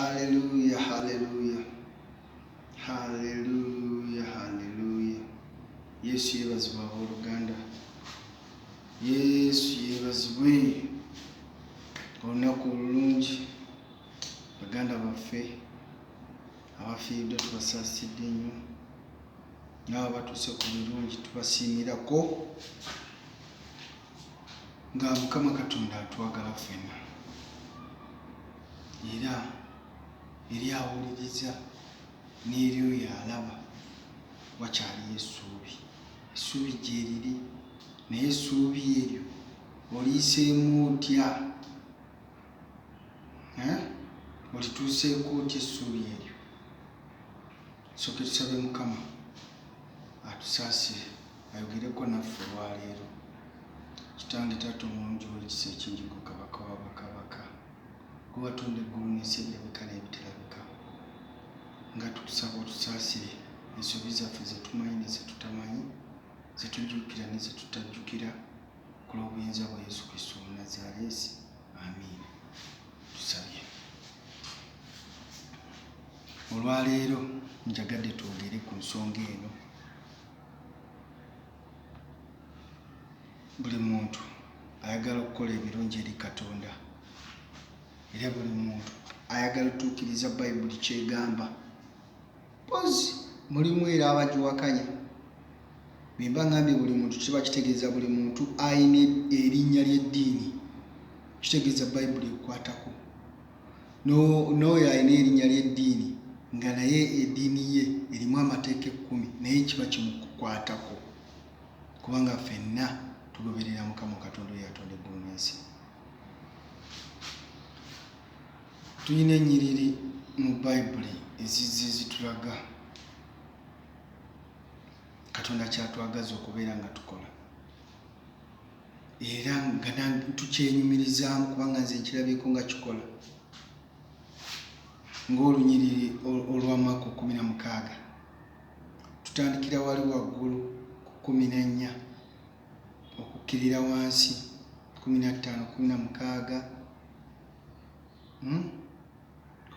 Hallelujah, hallelujah. Hallelujah, hallelujah. Yesu yebazibwa abooluganda. Yesu yebazibwe. Olunaku olulungi baganda baffe abafiiridde tubasaasidde nnyo, n'abo batuuse ku birungi tubasiimirako nga Mukama Katonda atwagala ffenna era eri awuliriza n'eri oyo alaba wakyaliyo essuubi. Essuubi gye riri, naye essuubi eryo oliyiseemu otya? Olituuseeko otya essuubi eryo? Tusooke tusabe Mukama atusaasire ayogereko naffe olwaleero. Kitange Taata omulungi w'ekisa ekingi, Kabaka wa bakabaka, gwe watonda eggulu n'ensi ebirabika n'ebiterabika, nga tukusaba otusaasire ensobi zaffe ze tumanyi ne ze tutamanyi, ze tujjukira ne ze tutajjukira, ku lw'obuyinza bwa Yesu Kristo Omunnazaaleesi. Amiina. Tusabye. Olwaleero njagadde twogere ku nsonga eno. Buli muntu ayagala okukola ebirungi eri Katonda, era buli muntu ayagala otuukiriza Bayibuli kyegamba. Pozi mulimu era abagiwakanya. Bwe mba ngambye buli muntu kiba kitegeeza buli muntu ayina erinnya ly'eddiini, kitegeeza Bayibuli ekwatako. N'oyo ayina erinnya ly'eddiini nga naye eddiini ye erimu amateeka 10, naye kiba kimukwatako, kubanga ffenna tugoberera Mukama Katonda oyo yatonda eggulu n'ensi. Tulina ennyiriri mu Bayibuli ezizze zitulaga Katonda kyatwagaza okubeera nga tukola, era nga tukyenyumirizaamu kubanga nze nkirabyeko nga kikola. Ng'olunyiriri olwa Maako 16, tutandikira wali waggulu ku 14, okukkirira wansi 15, 16,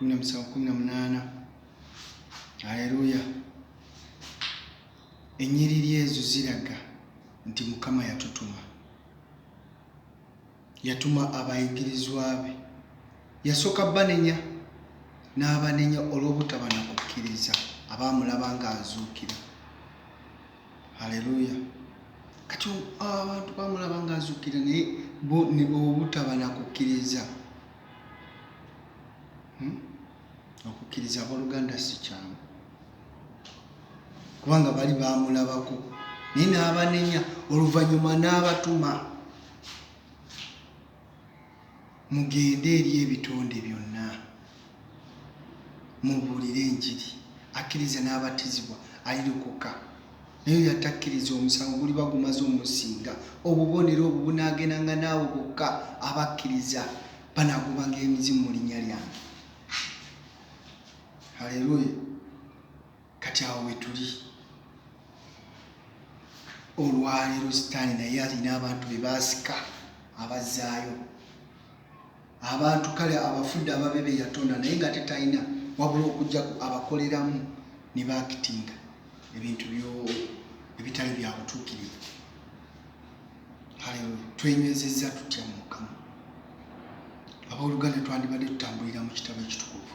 17, 18. Haleluya. Ennyiriri ezo ziraga nti Mukama yatuma abayigirizwa be. Yasooka banenya, n'abanenya olw'obutaba na kukkiriza abaamulaba ng'azuukira. Haleluya. Kati abantu baamulaba ng'azuukira naye bo ne obutaba na kukkiriza. Okukkiriza abooluganda si kyangu, kubanga bali baamulabako, naye n'abanenya, oluvannyuma n'abatuma mugende eri ebitonde byonna mubuulire enjiri. Akkiriza n'abatizibwa alirokoka, naye oyo atakkiriza omusango guliba gumaze omusinga. Obubonero obwo bunaagendanga naawe bokka abakkiriza banaagobanga emizimu mu linnya lyange. Haleluya. Kati awo we tuli olwaleero, Sitaani naye alina abantu be baasika abazzaayo. Abantu kale abafudde ababe be yatonda naye nga tetalina wabula okujja abakoleramu ne baakitinga ebintu ebitali bya butuukirivu. Haleluya. Twenywezezza tutya mu Mukama. Abooluganda twandibadde tutambulira mu kitabo ekitukuvu,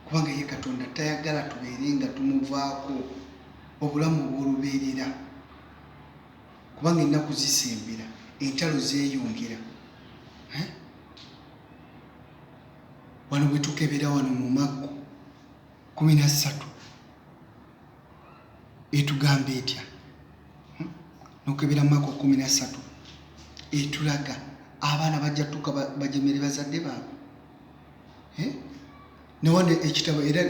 kubanga ye Katonda tayagala tubeere nga tumuvaako obulamu obw'olubeerera, kubanga ennaku zisembera, entalo zeeyongera. Wano bwe tukebera wano mu Maako 13 etugamba etya? Nokebera Maako 13 etulaga abaana bajja tuka bajemere bazadde baabwe. Newano ekitabo era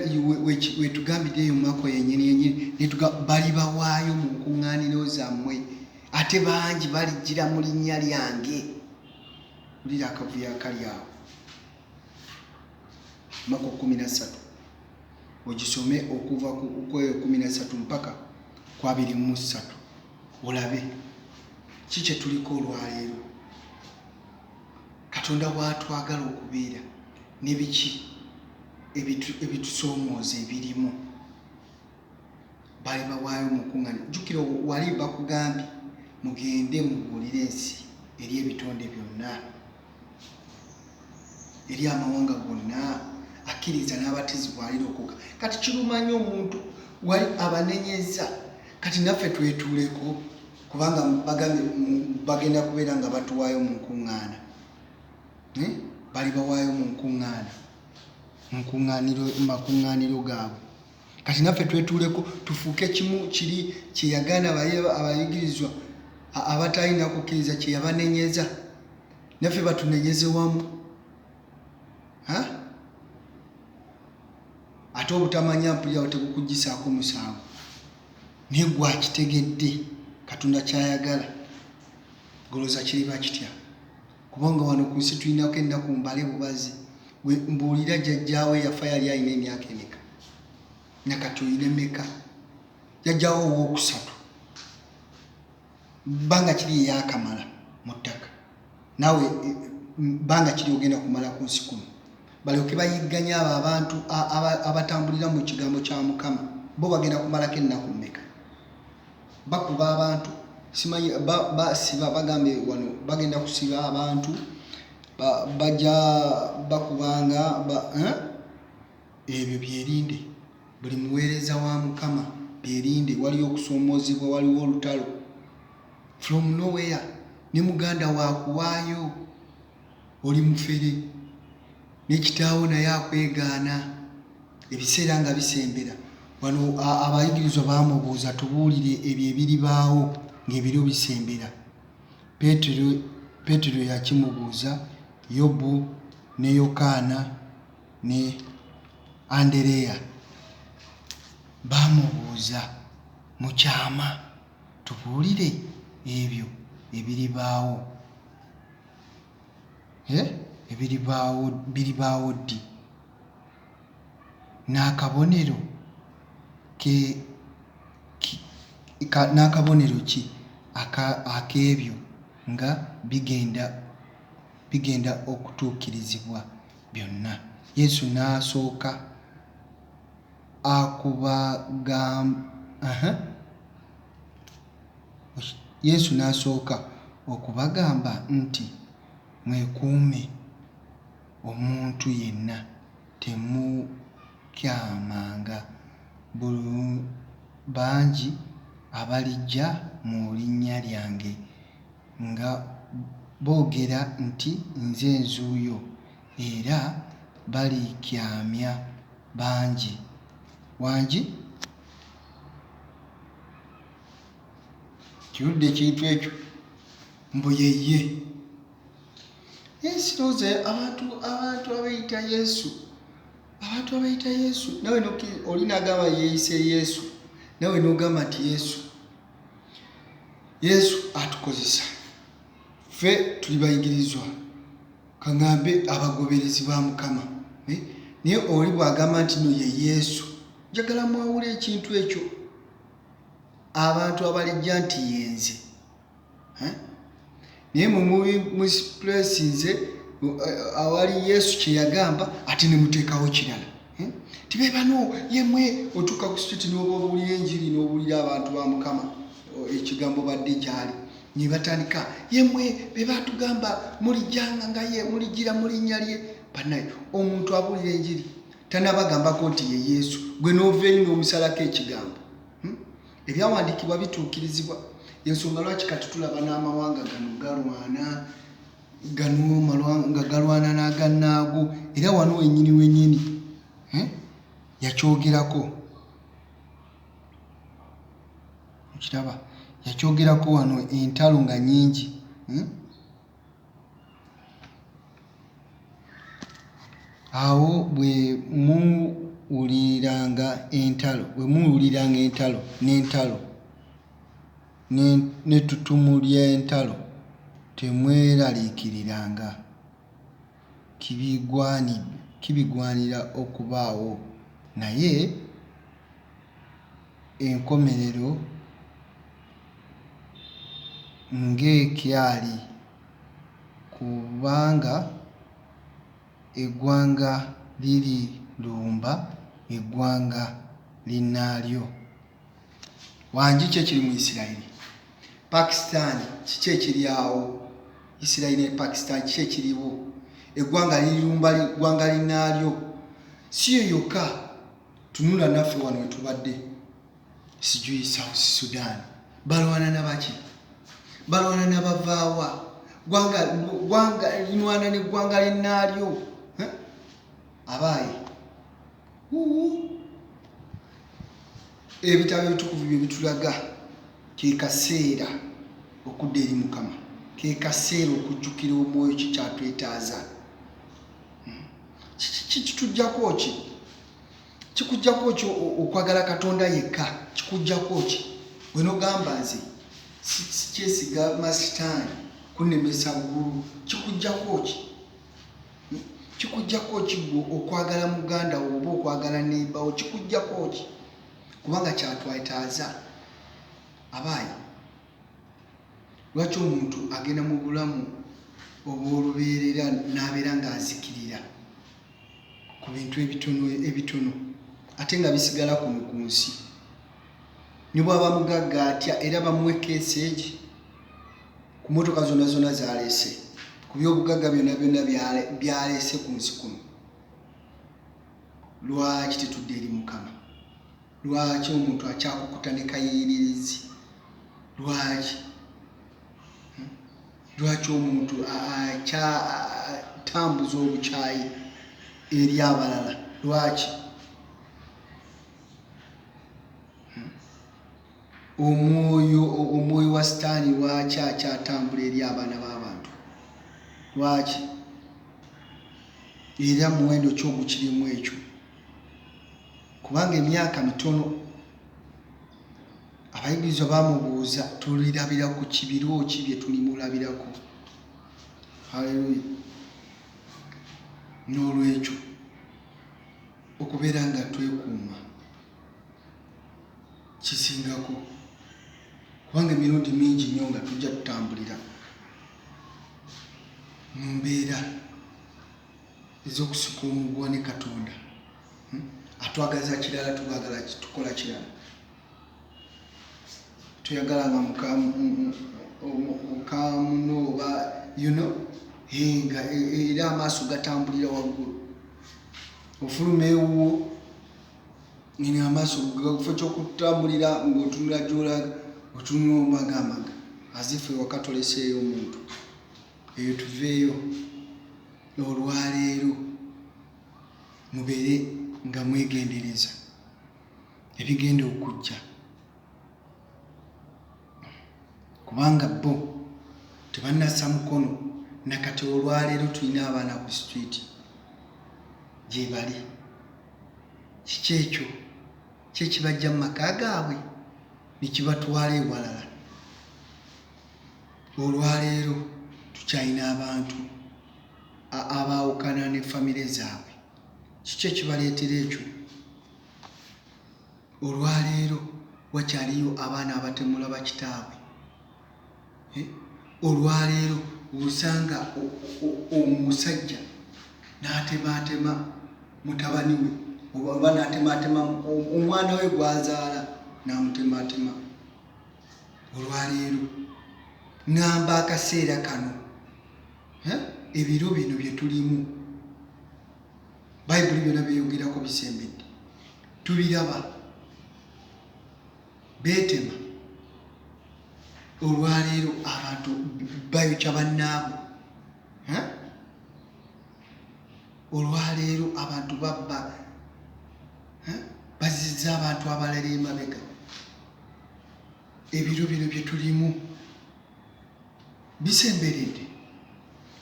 wetugambiddeyo mu Maako yennyini bali bawaayo mu nkuŋŋaaniro zammwe, ate bangi balijjira mu linnya lyange. Wulira akavuyo akali awo. Maako 13 ogisome okuva ku 13 mpaka ku 23, olabe kiki tuliko olwaleero. Katonda bw'atwagala okubeera ne biki ebitusoomooza ebirimu bali bawaayo mukuŋŋaana. Jjukira wali bakugambye mugende mubuulire ensi eri ebitonde byonna, eri amawanga gonna, akkiriza n'abatizibwa alirokoka. Kati kirumanyi omuntu wali abanenyeza, kati naffe twetuuleko kubanga bagenda kubeera nga batuwaayo mu nkuŋŋaana. Bali bawaayo mu nkuŋŋaana, makuŋŋaaniro gaabwe. Kati naffe twetuuleko tufuuke kimu kiri kyeyagaana abayigirizwa abatalina kukkiriza kyeyabanenyeza, naffe batunenyeze wamu. Ate obutamanya mpulira tebukugisaako musango, naye gwakitegedde Katonda kyayagala, golooza kiriba kitya? Kubanga wano ku nsi tulinako ennaku mbale bubazi. Mbuulira jjajjaawe yafa yali alina emyaka emeka, nakati oyina emeka? Jjajjaawe owookusatu bbanga kiri yakamala mu ttaka, naawe bbanga kiri ogenda kumala ku nsi kuno. Balyoke bayigganya abo abantu abatambulira mu kigambo kya Mukama, bo bagenda kumalako ennaku mmeka? Bakuba abantu, simanyi basiba, bagambye wano bagenda kusiba abantu, bajja bakubanga ebyo byerinde. Buli muweereza wa Mukama byerinde. Waliwo okusoomoozebwa, waliwo olutalo from nowhere, ne muganda waakuwaayo, oli mufere, ne kitaawo naye akwegaana, ebiseera nga bisembera. Wano abayigirizwa baamubuuza tubuulire ebyo ebiribaawo ng'ebiro bisembera. Peetero yakimubuuza, Yobu ne Yokaana ne Andereya baamubuuza mu kyama, tubuulire ebyo ebiribaawo. Biribaawo ddi? N'akabonero ki ak'ebyo nga bigenda okutuukirizibwa byonna? Yesu n'asooka okubagamba nti mwekuume omuntu yenna, temukyamanga. Bangi abalijja mu linnya lyange nga boogera nti nze nzuuyo, era balikyamya bangi. Wangi kirudde ekintu ekyo mbu yeye. Sirowooza abantu abayita Yesu, nawe oli n'agamba yeeyise Yesu, nawe n'ogamba nti Yesu atukozesa. Ffe tuli bayigirizwa, kaŋŋambe abagoberezi ba Mukama, naye oli bw'agamba nti no ye Yesu, njagala mwawule ekintu ekyo. Abantu abalijja nti yenze, naye mupuleesinze awali Yesu kye yagamba, ate ne muteekawo kirala. Tibebano yemwe otuuka ku street n'oba obuulira enjiri n'obuulira abantu ba Mukama ekigambo badde gyali, ne batandika yemwe be batugamba mulijjanga nga ye mulijjira mu linnya lye. Bannaye omuntu abuulira enjiri tanabagambako nti ye Yesu, gwe n'ova eri n'omusalako ekigambo. Ebyawandiikibwa bituukirizibwa. Ensonga lwaki kati tulaba n'amawanga nga galwana n'agannaago, era wano wennyini yakyogerako. Kiraba yakyogerako wano, entalo nga nnyingi. Awo bwe muwuliranga entalo n'entalo n'ettutumu ly'entalo, temweraliikiriranga. Kibigwanira okubaawo, naye enkomerero ng'ekyali, kubanga eggwanga liri lumba eggwanga linnaalyo. Wangi ki ekiri mu Isirayiri? Pakistan kiki ekiri awo? Isirayiri ne Pakistan kiki ekiriwo? Eggwanga lirumba eggwanga linnaalyo. Si yo yokka, tunula naffe wano we tubadde sijui South Sudan. Balwana na baki? Balwana na bavaawa? Gwanga linwana n'eggwanga linnaalyo. Abaayi ebitabo ebitukuvu bye bitulaga ke kaseera okudda eri Mukama, ke kaseera okujjukira omwoyo kikyatwetaaza. Kitujjako ki? Kikujjako ki okwagala Katonda yekka? Kikujjako ki? Bwe nogamba nze sikyesiga masitaani kunemesa ggulu, kikujjako ki? Kikujjako ki gwe okwagala muganda wo oba okwagala neighbor? Kikujjako ki? Kubanga kyatwetaaza. Abaayi, lwaki omuntu agenda mu bulamu obw'olubeerera n'abeera ng'azikirira ku bintu ebitono ate nga bisigala kuno ku nsi? Ne bw'aba mugagga atya era bamuwe keeseegi ku mmotoka zonna zonna z'aleese, ku by'obugagga byonna byonna byaleese ku nsi kuno. Lwaki tetudda eri Mukama? Lwaki omuntu akyakukuta ne kayiiririzi? Lwaki omuntu akyatambuza obukyayi eri abalala? Lwaki? Omwoyo wa sitaani lwaki akyatambula eri abaana b'abantu? Lwaki? Era muwendo ki ogukirimu ekyo? Kubanga emyaka mitono abayigirizwa bamubuuza tulirabira ku kibiro ki bye tulimulabirako. Haleluya. N'olwekyo okubeera nga twekuuma kisingako, kubanga emirundi mingi nnyo nga tujja tutambulira mu mbeera ez'okusika omuguwa ne Katonda. Atwagaza kirala, tubagala tukola kirala. Tuyagalanga mukamuno oba nga era amaaso gatambulira waggulu. Ofuluma ewuwo ngina amaaso gakufa kyokutambulira ng'otunula gy'olaga, otunula omagamaga azife wakatoleseeyo omuntu. Eyo tuveeyo. Olwaleero mubeere nga mwegendereza ebigenda okujja, kubanga bo tebannassa mukono. Nakati olwaleero tulina abaana ku street gye bali. Kiki ekyo? Ki ekibajja mu maka gaabwe ne kibatwala ewalala? Olwaleero tukyalina abantu abaawukana ne famire zaabwe. Kiki ekibaleetera ekyo? Olwaleero wakyaliyo abaana abatemula bakitaabwe. Olwaleero osanga omusajja n'atemaatema mutabani we oba n'atemaatema omwana we gw'azaala n'amutemaatema. Olwaleero ŋŋamba akaseera kano, ebiro bino bye tulimu, Bayibuli byonna byeyogerako bisembedde, tubiraba. Beetema. Olwaleero abantu bayokya bannaabwe. Olwaleero abantu babba, bazizza abantu abalala emabega. Ebiro bino bye tulimu bisemberedde.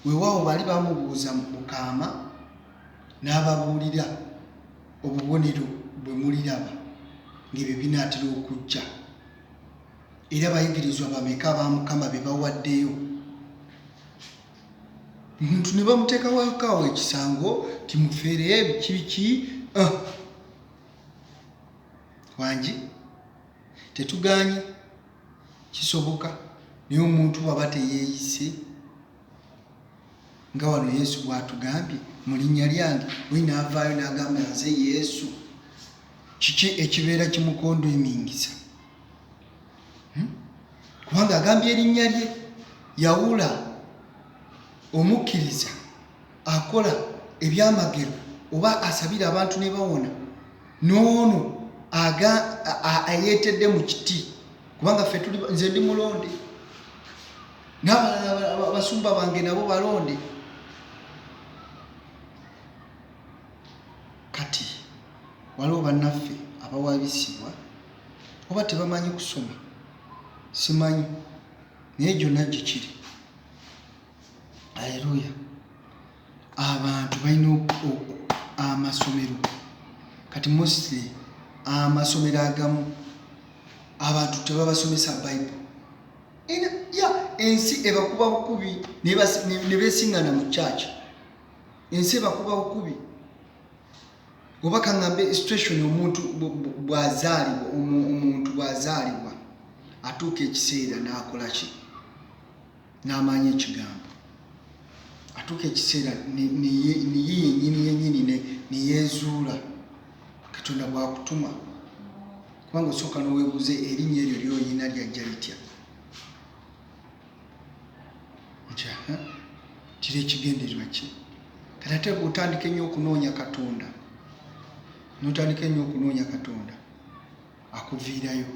Weewaawo bali bamubuuza Mukama n'ababuulira obubonero bwe muliraba ng'ebyo binaatera okujja. Era abayigirizwa bameka ba Mukama be bawaddeyo? Omuntu ne bamuteekawakawo ekisango timufeere biki wangi tetuganye kisoboka, naye omuntu bw'aba teyeeyise nga wano Yesu bw'atugambye mu linnya lyange, we n'avaayo n'agamba nze Yesu. Kiki ekibeera kimukondomingiza? Kubanga agambye erinnya lye, yawula omukkiriza akola ebyamagero oba asabira abantu ne bawona, n'ono ayeetedde mu kiti. Kubanga ffe nze ndi mulonde, n'abalala basumba bange nabo balonde. Kati waliwo bannaffe abawaabisibwa oba tebamanyi kusoma, simanyi, naye gyonna gye kiri. Aleluya. Abantu balina amasomero. Kati mostly amasomero agamu abantu tebabasomesa Bible. Ensi ebakuba bukubi ne beesiŋŋana mu church. Ensi ebakuba bukubi. Oba kaŋŋambe situation omuntu bw'azaalibwa atuuka ekiseera n'akola ki? N'amanya ekigambo. Atuuka ekiseera yennyini ne yeezuula. Katonda bw'akutuma, kubanga osooka n'oweebuuze erinnya eryo ly'oyina lyajja litya? Kiri ekigendererwa ki? Kati ate bw'otandika ennyo okunoonya Katonda, akuviirayo.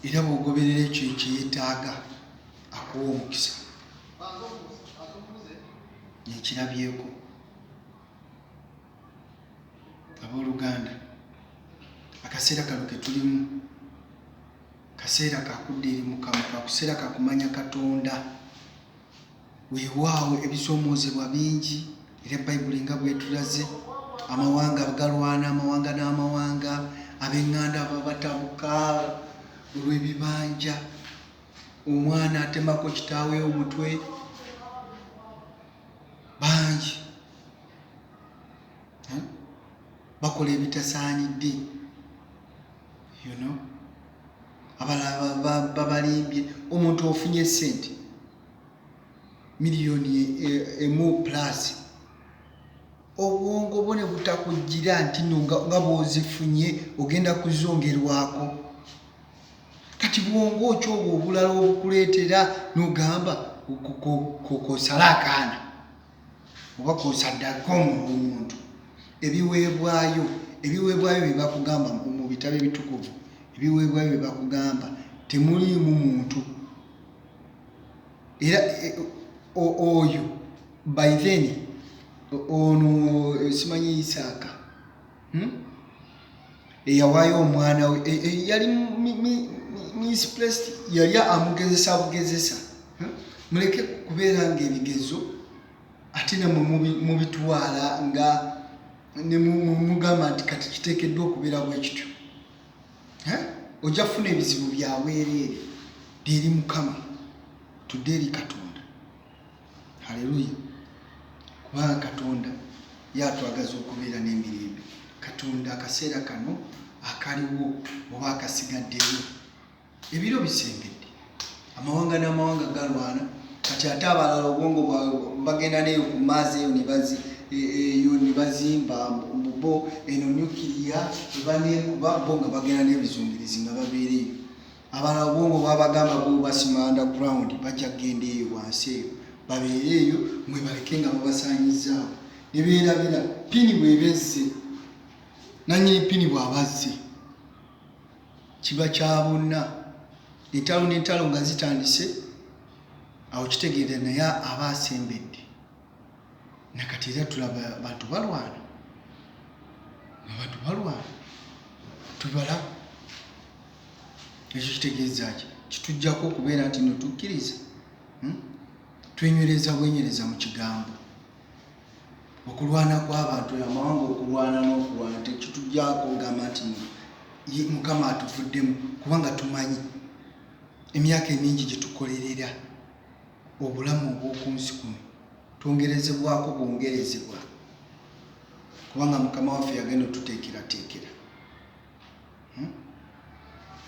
Era bw'ogoberera ekyo ekyeyeetaaga, akuwa omukisa. Nekirabyeko. Abooluganda, akaseera kano ke tulimu kaseera kakudda eri Mukama, kakuseera kakumanya Katonda. Weewaawo ebisoomozebwa bingi, era Bayibuli nga bwetulaze, amawanga galwana amawanga n'amawanga, ab'eŋŋanda batabuka olw'ebibanja, omwana atemako kitaawe omutwe, bangi bakola ebitasaanidde, abalala babalimbye. Omuntu ofunye sente miliyoni emu plus, obwongo bwo ne butakujjira nti nno nga bw'ozifunye ogenda kuzongerwako. Kati bwongo ki obwo obulala obukuleetera n'ogamba kosala akaana oba kosaddako omuntu? Ebiweebwayo bye bakugamba mu bitabo ebitukuvu, ebiweebwayo bye bakugamba temuliimu muntu. Era oyo by then ono simanyi Isaaka eyawaayo omwana we yali misplaced, yali amugezesa bugezesa. Muleke kubeera ng'ebigezo ate namwe mubitwala nga ne mugamba nti kati kiteekeddwa okubeera bwe kityo. Ojja kufuna ebizibu byabwereere eri Mukama, tudde eri Katonda. Haleluya. Kubanga Katonda yatwagaza okubeera n'emirembe. Katonda akaseera kano akaliwo oba akasigaddeyo, ebiro bisengedde, amawanga n'amawanga galwana. Kati ate abalala obwongo bagenda neyo ku maazi eyo ne bazimba bo eno nyukiriya ebaneekuba bo nga bagenda n'ebizungirizi nga babeereyo. Abalala obwongo bwabagamba bo basima underground, bajja kgenda eyo wansi eyo babeereeyo, mwe baleke nga babasaanyizaawo ne beerabira pini bwebezze, nannyini pini bw'abazze, kiba kya bonna. Entalo n'entalo nga zitandise, awo kitegeera naye aba asembedde. Nakati era tulaba bantu balwana, tubala. Ekyo kitegeeza ki? Kitujjako okubeera nti no tukkiriza, twenywereza bwenyereza mu kigambo. Okulwana kw'abantu, amawanga okulwana n'okulwana tekitujjako ogamba nti Mukama atuvuddemu, kubanga tumanyi emyaka emingi gye tukolerera obulamu obw'oku nsi kuno twongerezebwako bwongerezebwa, kubanga Mukama waffe yagenda otuteekerateekera.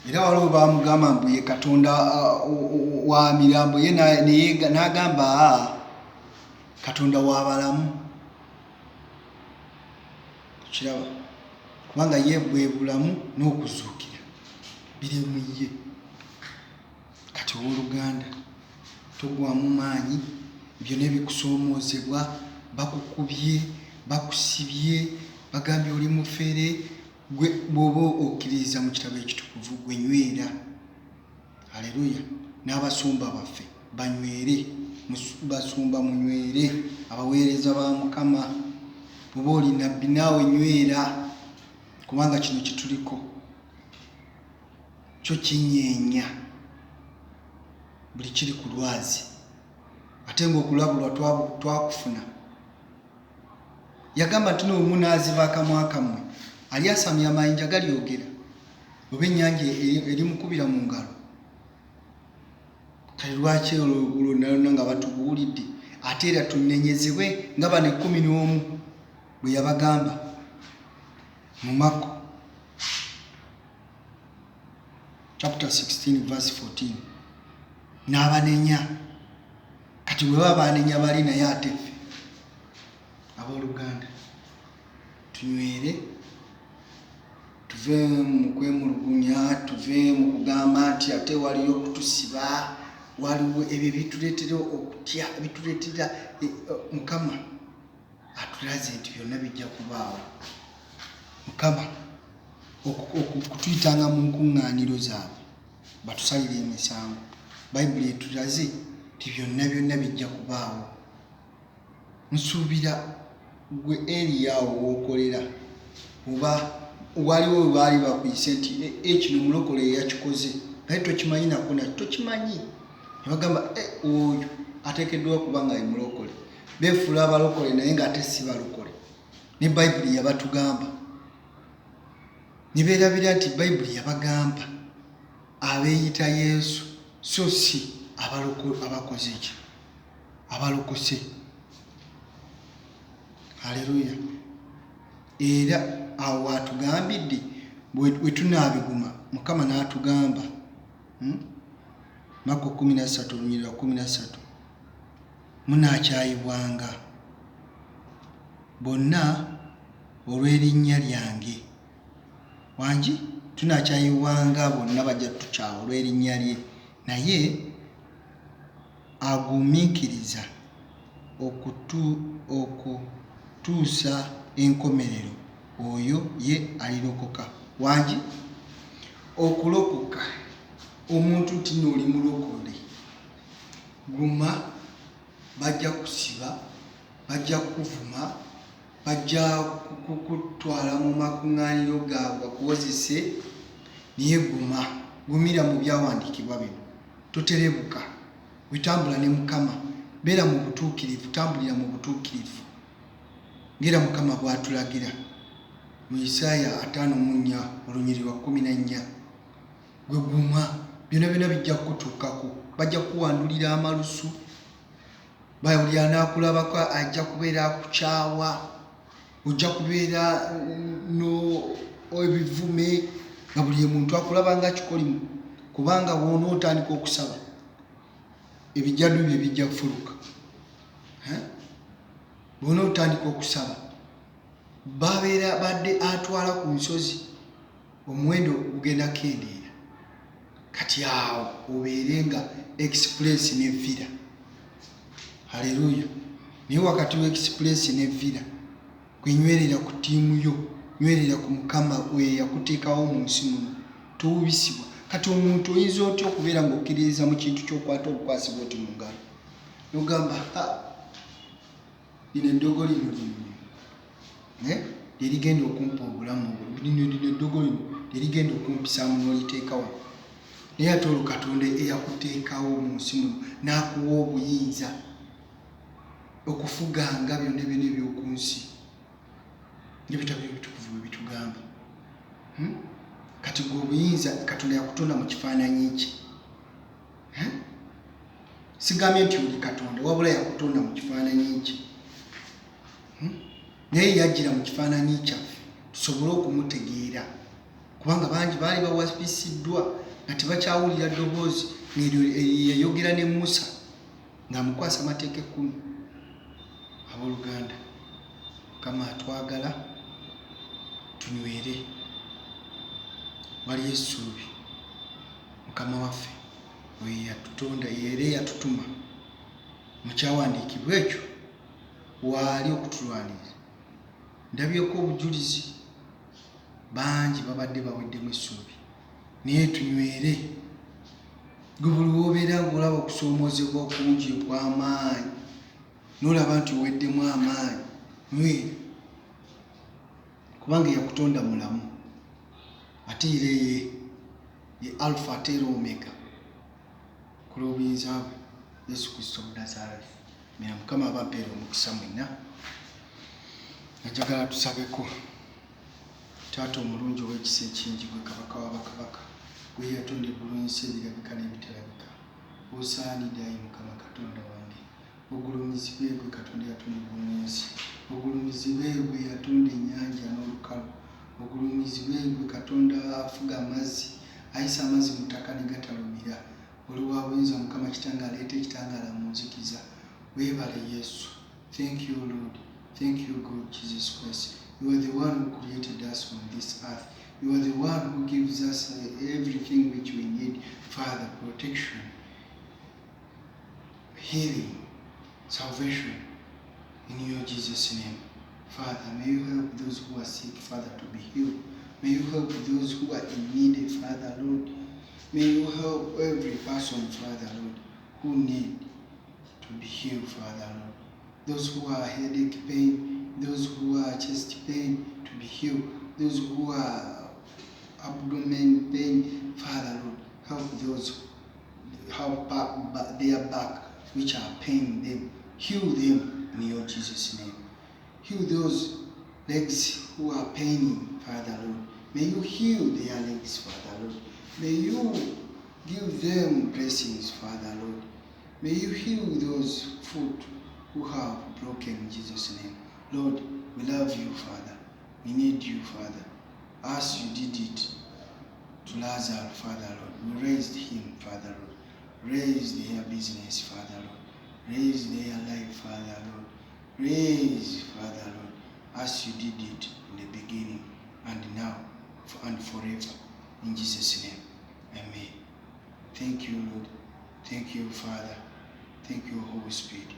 Era waliwo bamugamba mbu ye Katonda wa mirambo, ye n'agamba Katonda w'abalamu. Kiraba kubanga ye bwe bulamu n'okuzuukira biri mu ye. Kati owooluganda togwamu maanyi, ebyo n'ebikusoomozebwa, bakukubye, bakusibye, bagambye oli mufere, gwe bw'oba okkiririza mu kitabo ekitukuvu gwe nywera. Haleluya. N'abasumba baffe banywere, basumba munywere, abaweereza ba Mukama. Bw'oba oli nabbi naawe nywera, kubanga kino kituliko kyo kinyeenya buli kiri ku lwazi. Ate ng'okulabulwa twakufuna. Yagamba nti n'omu n'aziva akamwa kammwe ali asamya amayinja galyogera, oba ennyanja erimukubira mu ngalo. Kale lwaki olwo nalona nga batubuulidde ate era tunenyezebwe nga bano 11 bwe yabagamba mu Marko chapter 16 verse 14. N'abanenya. Kati bwe baba banenya bali naye ate ffe abooluganda tunywere, tuve mu kwemulugunya, tuve mu kugamba nti ate waliyo okutusiba, waliwo ebyo bituleetera okutya, bituleetera Mukama atulaze nti byonna bijja kubaawo. Mukama okutuyitanga mu nkuŋŋaaniro zaabwe batusalire emisango. Bayibuli etulaze nti byonna bijja kubaawo. Nsuubira gwe Eriyaawo w'okolera oba waliwo we baali bakwise nti kino mulokole yakikoze naye tokimanyi nako nakyo tokimanyi. Ne bagamba oyo ateekeddwa kuba nga ye mulokole. Beefuula abalokole naye ng'ate si balokole. Ne Bayibuli yabatugamba. Ne beerabira nti Bayibuli yabagamba abeeyita Yesu so si abakoze eki abalokose. Haleluya. Era awo atugambidde bwe tunaabiguma Mukama n'atugamba Marko 13:13 munaakyayibwanga bonna olw'erinnya lyange. Wangi tunaakyayibwanga bonna bajja tukyawa olw'erinnya lye, naye agumiikiriza okutuusa enkomerero oyo ye alirokoka. Wangi okulokoka omuntu nti n'oli mulokole guma, bajja kusiba, bajja kuvuma, bajja kukutwala mu makuŋŋaaniro gaabwe bakuwozese, naye gumira mu byawandiikibwa bino. Toterebuka, wetambula ne Mukama, beera mu butuukirivu, tambulira mu butuukirivu ng'era Mukama bw'atulagira mu Isaaya 5:14. Gwe guma, byonna bijja kutuukako. Bajja kuwandulira amalusu, buli anaakulabako ajja kubeera akukyawa, ojja kubeera ebivume nga buli muntu akulaba nga kikolimu, kubanga bw'onootandika okusaba ebijjadu bye bijja kufuluka. Bw'onootandika okusaba babeera badde atwala ku nsozi, omuwendo gugenda kendeera. Kati awo obeere nga express ne villa. Haleluya. Naye wakati wa express ne villa kwenywerera ku ttiimu yo, nywerera ku Mukama we yakuteekawo mu nsi muno, towubisibwa. Kati omuntu oyinza otya okubeera ng'okkiririza mu kintu ky'okwata obukwasibwa oti mu ngalo n'ogamba lino eddogo lino lyerigenda okumpa obulamu lino eddogo lino lyerigenda okumpisaamu n'oliteekawo. Naye ate olwo Katonda eyakuteekawo mu nsi muno n'akuwa obuyinza okufuganga byonna eby'oku nsi ng'ebitabo ebitukuvu bwe bitugamba. Kati gwe obuyinza Katonda yakutonda mu kifaananyi kye. Sigambye nti oli Katonda, wabula yakutonda mu kifaananyi kye. Naye yajjira mu kifaananyi kyaffe tusobole okumutegeera, kubanga bangi baali bawapisiddwa nga tebakyawulira ddoboozi ng'eryo yayogera ne Musa ng'amukwasa amateeka 10. abooluganda, Mukama atwagala tunywere. Wali essuubi Mukama waffe oyo yatutonda era yatutuma mu kyawandiikibwa ekyo waali okutulwanirira. Ndabyeko obujulizi bangi babadde baweddemu essuubi, naye tunywere. Gwe buli wobeera ng'olaba okusoomoozebwa okungi okw'amaanyi n'olaba nti oweddemu amaanyi, nywera, kubanga yakutonda mulamu ate era ye alpha ate era omega ku lw'obuyinza bwe Yesu Kristo Omunnazaaleesi. Mira Mukama abampeera omukisa mwenna. Njagala tusabeko. Taata omulungi ow'ekisa ekingi, gwe kabaka w'abakabaka, gwe yatonda eggulu n'ensi ebirabika n'ebitalabika, osaanidde ayi Mukama Katonda wange. Ogulumizibwe gwe Katonda yatonda eggulu n'ensi, ogulumizibwe gwe yatonda ennyanja n'olukalu, ogulumizibwe gwe Katonda afuga amazzi, ayisa amazzi mu ttaka ne gatalumira. Oli wa buyinza Mukama Kitange aleeta ekitangaala mu nzikiza. Weebale Yesu. Thank you Lord. Thank you God Jesus Christ. You are the one who created us on this earth. You are the one who gives us everything which we need. Father, protection, healing, salvation, in your Jesus' name. Father, may you help those who are sick, Father, to be healed. May you help those who are in need, Father, Lord. May you help every person, Father, Lord, who need to be healed, Father, Lord. Those who are headache pain, those who are chest pain, to be healed. Those who are abdomen pain, Father, Lord, help those who have their back which are paining them. Heal them in your Jesus' name. Heal those legs who are paining, Father, Lord. May you heal their legs, Father, Lord. May you give them blessings, Father, Lord. May you heal those foot who have broken in Jesus' name. Lord, we love you, Father. We need you, Father. As you did it to Lazarus, Father, Lord. We raised him, Father, Lord. Raise their business, Father, Lord. Raise their life, Father, Lord. Raise, Father, Lord, as you did it in the beginning and now and forever. In Jesus' name, amen. Thank you, Lord. Thank you, Father. Thank you, Holy Spirit.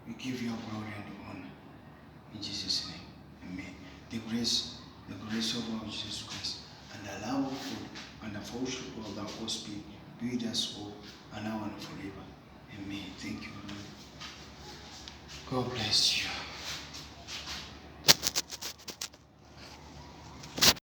We give you glory and honor. In Jesus' name, amen. The grace of our Jesus Christ and the love of God and the fellowship of the Holy Spirit be with us all and now and forever. Amen. Thank you, Lord. God bless you.